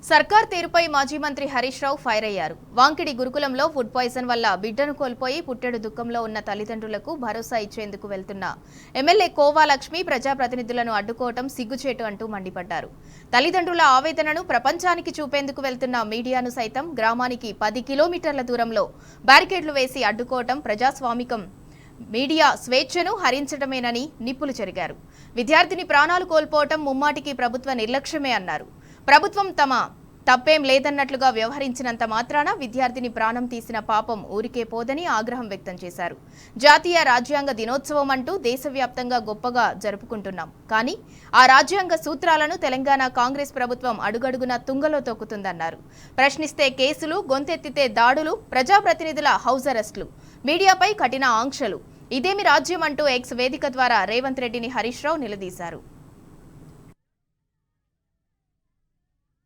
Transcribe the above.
సర్కార్ తీరుపై మాజీ మంత్రి హరీష్ రావు ఫైర్ అయ్యారు. వాంకిడి గురుకులంలో ఫుడ్ పాయిజన్ వల్ల బిడ్డను కోల్పోయి పుట్టెడు దుఃఖంలో ఉన్న తల్లిదండ్రులకు భరోసా ఇచ్చేందుకు వెళ్తున్న ఎమ్మెల్యే కోవా లక్ష్మి ప్రజాప్రతినిధులను అడ్డుకోవటం సిగ్గుచేటు అంటూ మండిపడ్డారు. తల్లిదండ్రుల ఆవేదనను ప్రపంచానికి చూపేందుకు వెళ్తున్న మీడియాను సైతం గ్రామానికి 10 కిలోమీటర్ల దూరంలో బ్యారికేడ్లు వేసి అడ్డుకోవటం ప్రజాస్వామికం మీడియా స్వేచ్ఛను హరించడమేనని నిప్పులు చెరిగారు. విద్యార్థిని ప్రాణాలు కోల్పోవటం ముమ్మాటికి ప్రభుత్వ నిర్లక్ష్యమే అన్నారు. ప్రభుత్వం తమ తప్పేం లేదన్నట్లుగా వ్యవహరించినంత మాత్రాన విద్యార్థిని ప్రాణం తీసిన పాపం ఊరికే పోదని ఆగ్రహం వ్యక్తం చేశారు. జాతీయ రాజ్యాంగ దినోత్సవం అంటూ దేశవ్యాప్తంగా గొప్పగా జరుపుకుంటున్నాం. కానీ ఆ రాజ్యాంగ సూత్రాలను తెలంగాణ కాంగ్రెస్ ప్రభుత్వం అడుగడుగునా తుంగలో తొక్కుతుందన్నారు. ప్రశ్నిస్తే కేసులు, గొంతెత్తితే దాడులు, ప్రజాప్రతినిధుల హౌస్ అరెస్టులు, మీడియాపై కఠిన ఆంక్షలు, ఇదేమి రాజ్యం అంటూ ఎక్స్ వేదిక ద్వారా రేవంత్ రెడ్డిని హరీష్ రావు నిలదీశారు.